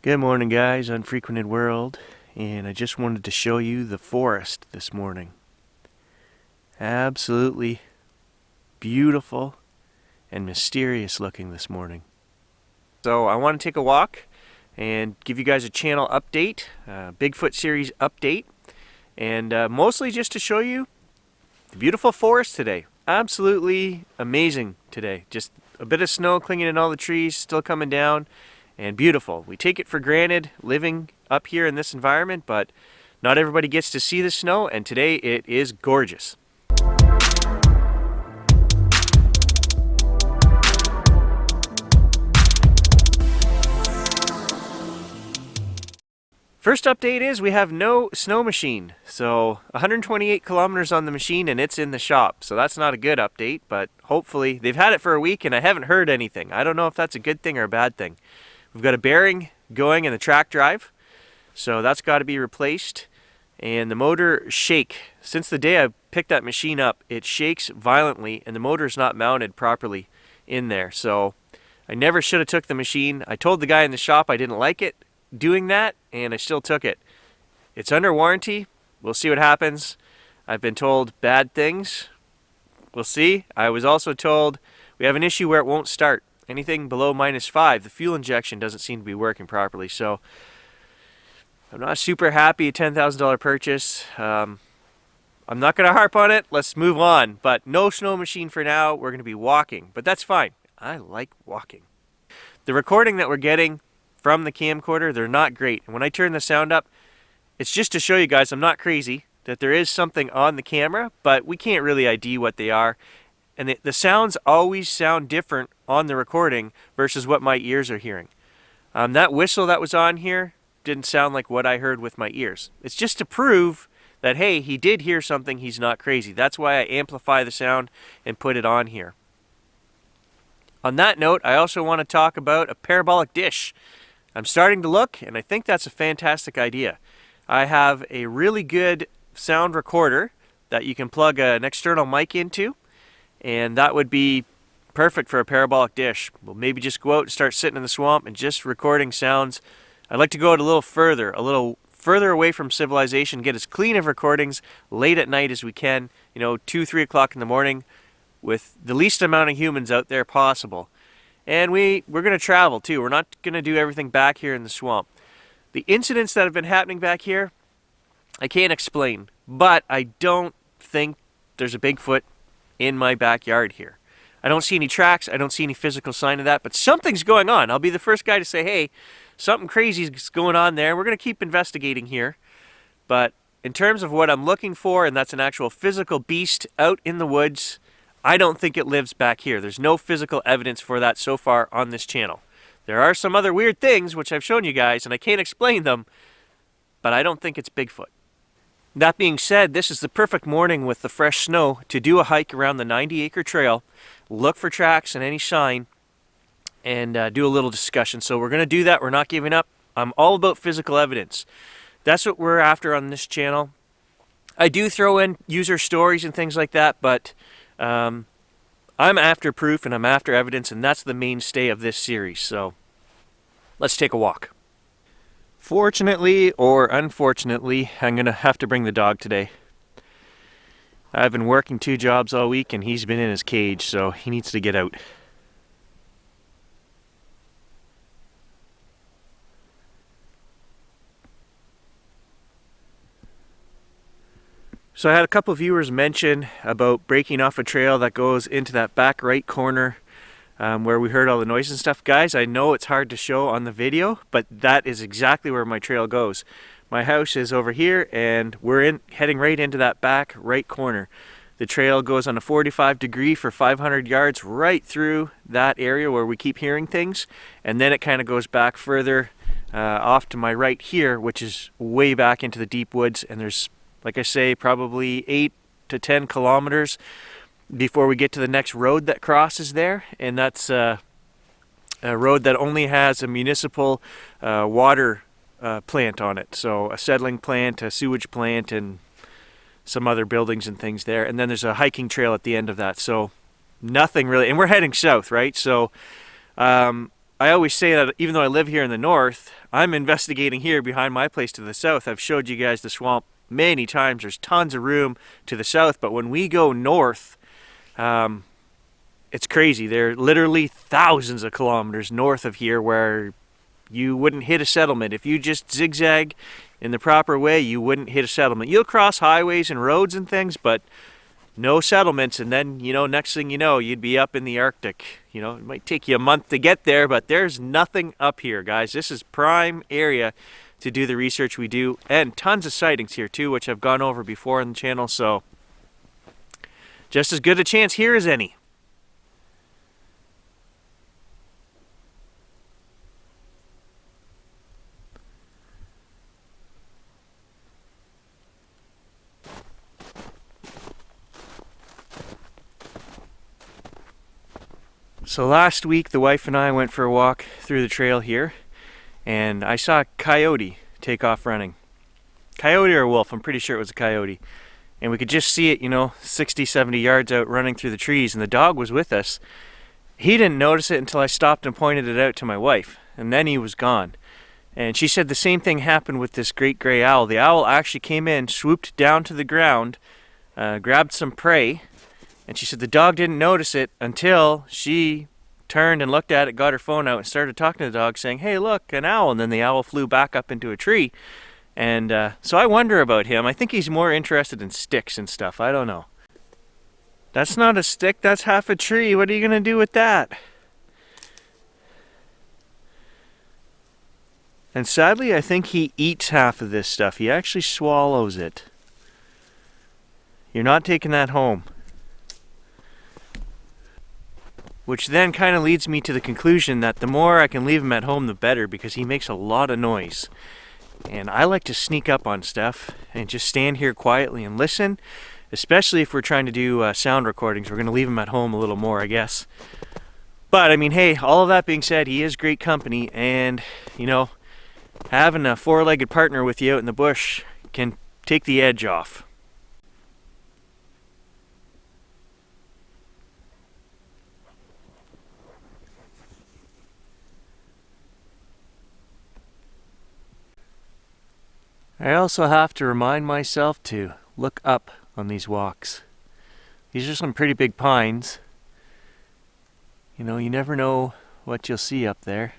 Good morning, guys. Unfrequented World, and I just wanted to show you the forest this morning. Absolutely beautiful and mysterious looking this morning. So I want to take a walk and give you guys a channel update, Bigfoot series update, and mostly just to show you the beautiful forest today. Absolutely amazing today. Just a bit of snow clinging in all the trees, still coming down. And beautiful. We take it for granted living up here in this environment, but not everybody gets to see the snow, and today it is gorgeous. First update is we have no snow machine. So 128 kilometers on the machine and it's in the shop. So that's not a good update, but hopefully they've had it for a week and I haven't heard anything. I don't know if that's a good thing or a bad thing. We've got a bearing going in the track drive, so that's got to be replaced. And the motor shake. Since the day I picked that machine up, it shakes violently and the motor is not mounted properly in there. So I never should have took the machine. I told the guy in the shop I didn't like it doing that, and I still took it. It's under warranty. We'll see what happens. I've been told bad things. We'll see. I was also told we have an issue where it won't start. Anything below -5, the fuel injection doesn't seem to be working properly. So I'm not super happy, a $10,000 purchase. I'm not going to harp on it. Let's move on. But no snow machine for now. We're going to be walking. But that's fine. I like walking. The recording that we're getting from the camcorder, they're not great. And when I turn the sound up, it's just to show you guys I'm not crazy, that there is something on the camera, but we can't really ID what they are. And the sounds always sound different on the recording versus what my ears are hearing. That whistle that was on here didn't sound like what I heard with my ears. It's just to prove that, hey, he did hear something, he's not crazy. That's why I amplify the sound and put it on here. On that note, I also want to talk about a parabolic dish. I'm starting to look, and I think that's a fantastic idea. I have a really good sound recorder that you can plug an external mic into, and that would be perfect for a parabolic dish. We'll maybe just go out and start sitting in the swamp and just recording sounds. I'd like to go out a little further away from civilization, get as clean of recordings late at night as we can, 2, 3 o'clock in the morning, with the least amount of humans out there possible. And we're going to travel too. We're not going to do everything back here in the swamp. The incidents that have been happening back here, I can't explain, but I don't think there's a Bigfoot in my backyard here. I don't see any tracks. I don't see any physical sign of that, but something's going on. I'll be the first guy to say, hey, something crazy is going on there. We're going to keep investigating here. But in terms of what I'm looking for, and that's an actual physical beast out in the woods, I don't think it lives back here. There's no physical evidence for that so far on this channel. There are some other weird things, which I've shown you guys, and I can't explain them, but I don't think it's Bigfoot. That being said, this is the perfect morning with the fresh snow to do a hike around the 90-acre trail, look for tracks and any sign, and do a little discussion. So we're going to do that. We're not giving up. I'm all about physical evidence. That's what we're after on this channel. I do throw in user stories and things like that, but I'm after proof and I'm after evidence, and that's the mainstay of this series. So let's take a walk. Fortunately or unfortunately, I'm going to have to bring the dog today. I've been working 2 jobs all week and he's been in his cage, so he needs to get out. So I had a couple viewers mention about breaking off a trail that goes into that back right corner where we heard all the noise and stuff. Guys, I know it's hard to show on the video, but that is exactly where my trail goes. My house is over here and we're heading right into that back right corner. The trail goes on a 45-degree for 500 yards right through that area where we keep hearing things, and then it kind of goes back further off to my right here, which is way back into the deep woods, and there's, like I say, probably 8 to 10 kilometers before we get to the next road that crosses there, and that's a road that only has a municipal water plant on it. So a settling plant, a sewage plant, and some other buildings and things there. And then there's a hiking trail at the end of that. So nothing really, and we're heading south, right? So I I always say that even though I live here in the north, I'm investigating here behind my place to the south. I've showed you guys the swamp many times. There's tons of room to the south, but when we go north, it's crazy. There are literally thousands of kilometers north of here where you wouldn't hit a settlement. If you just zigzag in the proper way, you wouldn't hit a settlement. You'll cross highways and roads and things, but no settlements. And then, next thing you know, you'd be up in the Arctic. It might take you a month to get there, but there's nothing up here, guys. This is prime area to do the research we do, and tons of sightings here too, which I've gone over before on the channel, so just as good a chance here as any. So last week the wife and I went for a walk through the trail here, and I saw a coyote take off running. Coyote or a wolf, I'm pretty sure it was a coyote. And we could just see it, 60, 70 yards out running through the trees, and the dog was with us. He didn't notice it until I stopped and pointed it out to my wife, and then he was gone. And she said the same thing happened with this great gray owl. The owl actually came in, swooped down to the ground, grabbed some prey, and she said the dog didn't notice it until she turned and looked at it, got her phone out, and started talking to the dog saying, "Hey, look, an owl." And then the owl flew back up into a tree. And so I wonder about him. I think he's more interested in sticks and stuff. I don't know. That's not a stick, that's half a tree. What are you going to do with that? And sadly, I think he eats half of this stuff. He actually swallows it. You're not taking that home. Which then kind of leads me to the conclusion that the more I can leave him at home, the better, because he makes a lot of noise. And I like to sneak up on stuff and just stand here quietly and listen, especially if we're trying to do sound recordings. We're going to leave him at home a little more, I guess. But, I mean, hey, all of that being said, he is great company, and, having a four-legged partner with you out in the bush can take the edge off. I also have to remind myself to look up on these walks. These are some pretty big pines. You never know what you'll see up there.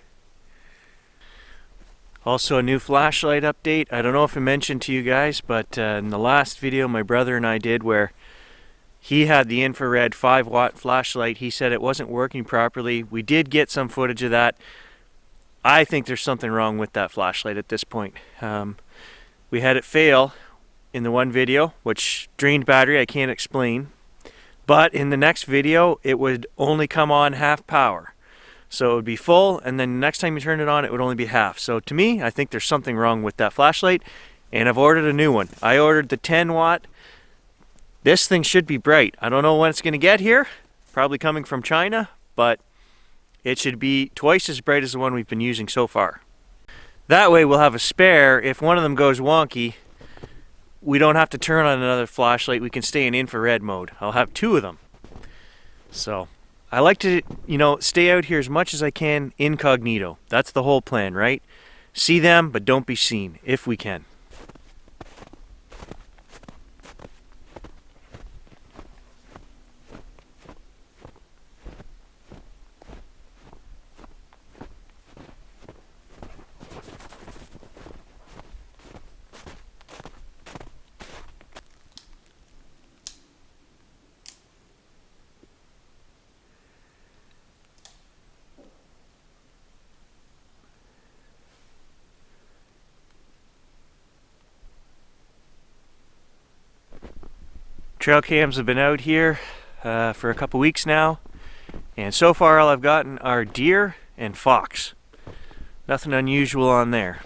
Also, a new flashlight update. I don't know if I mentioned to you guys, but in the last video my brother and I did where he had the infrared 5-watt flashlight, he said it wasn't working properly. We did get some footage of that. I think there's something wrong with that flashlight at this point. We had it fail in the one video, which drained battery, I can't explain. But in the next video, it would only come on half power. So it would be full, and then next time you turn it on, it would only be half. So to me, I think there's something wrong with that flashlight, and I've ordered a new one. I ordered the 10-watt. This thing should be bright. I don't know when it's going to get here, probably coming from China, but it should be twice as bright as the one we've been using so far. That way we'll have a spare. If one of them goes wonky, we don't have to turn on another flashlight. We can stay in infrared mode. I'll have 2 of them. So I like to, stay out here as much as I can incognito. That's the whole plan, right? See them, but don't be seen, if we can. Trail cams have been out here for a couple weeks now, and so far all I've gotten are deer and fox. Nothing unusual on there.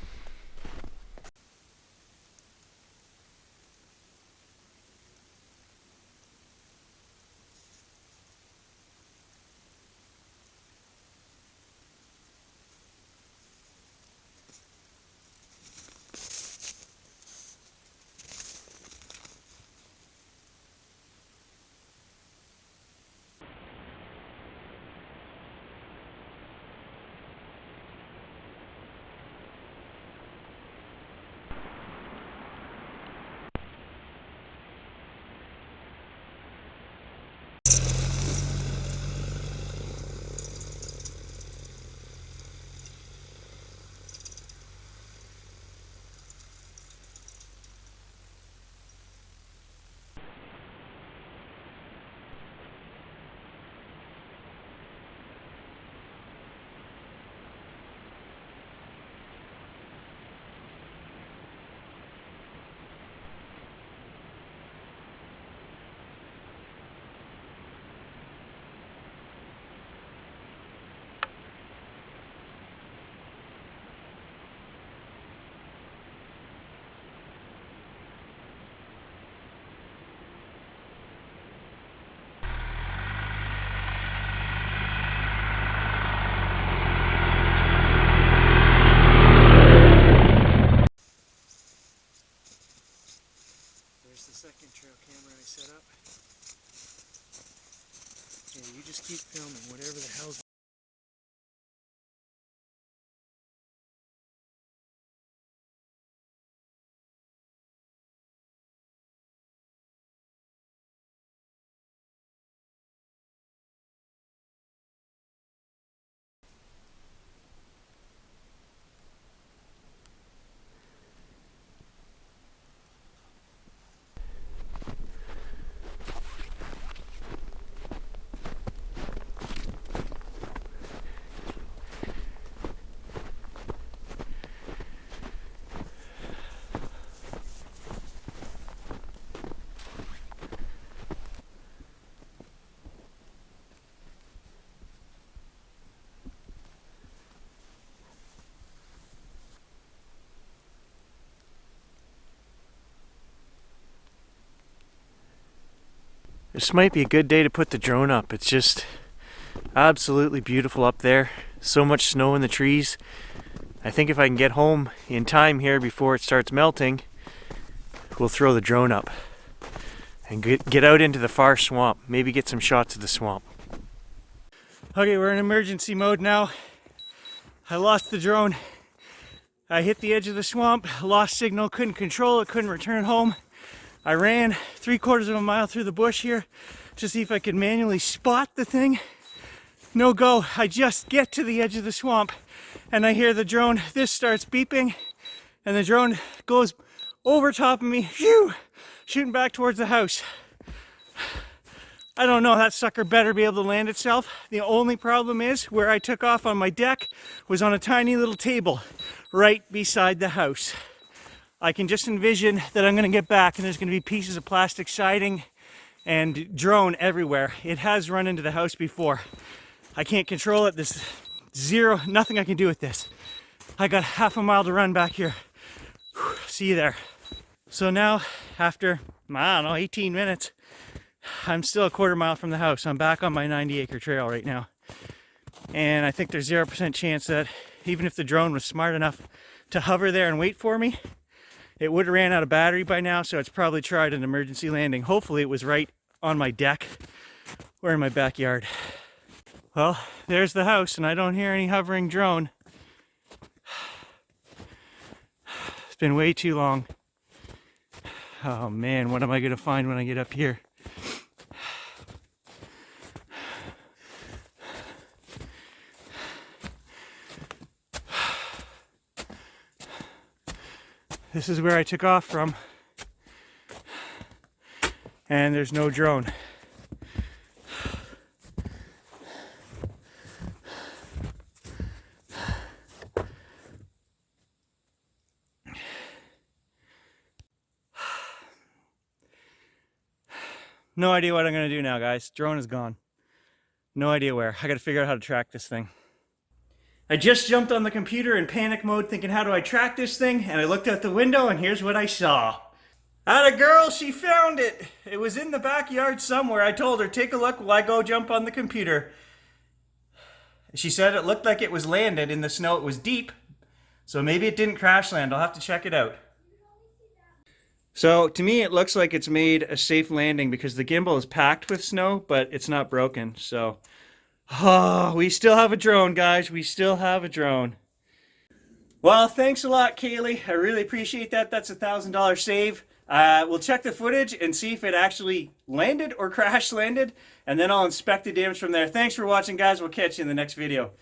This might be a good day to put the drone up. It's just absolutely beautiful up there. So much snow in the trees. I think if I can get home in time here before it starts melting, we'll throw the drone up and get out into the far swamp. Maybe get some shots of the swamp. Okay, we're in emergency mode now. I lost the drone. I hit the edge of the swamp, lost signal, couldn't control it, couldn't return home. I ran 3/4 of a mile through the bush here to see if I could manually spot the thing. No go. I just get to the edge of the swamp and I hear the drone. This starts beeping and the drone goes over top of me, phew, shooting back towards the house. I don't know, that sucker better be able to land itself. The only problem is where I took off on my deck was on a tiny little table right beside the house. I can just envision that I'm gonna get back and there's gonna be pieces of plastic siding and drone everywhere. It has run into the house before. I can't control it. There's nothing I can do with this. I got half a mile to run back here. Whew, see you there. So now, after, I don't know, 18 minutes, I'm still a 1/4 mile from the house. I'm back on my 90-acre trail right now. And I think there's 0% chance that even if the drone was smart enough to hover there and wait for me, it would have ran out of battery by now, so it's probably tried an emergency landing. Hopefully it was right on my deck or in my backyard. Well, there's the house, and I don't hear any hovering drone. It's been way too long. Oh man, what am I gonna find when I get up here? This is where I took off from, and there's no drone. No idea what I'm gonna do now, guys. Drone is gone. No idea where. I gotta figure out how to track this thing. I just jumped on the computer in panic mode thinking, how do I track this thing? And I looked out the window and here's what I saw. Atta girl, she found it. It was in the backyard somewhere. I told her, take a look while I go jump on the computer. She said it looked like it was landed in the snow. It was deep, so maybe it didn't crash land. I'll have to check it out. So to me, it looks like it's made a safe landing because the gimbal is packed with snow, but it's not broken. So, oh, we still have a drone, guys. We still have a drone. Well, thanks a lot, Kaylee. I really appreciate that. That's $1,000 save. We'll check the footage and see if it actually landed or crash landed, and then I'll inspect the damage from there. Thanks for watching, guys. We'll catch you in the next video.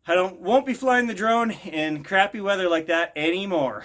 I won't be flying the drone in crappy weather like that anymore.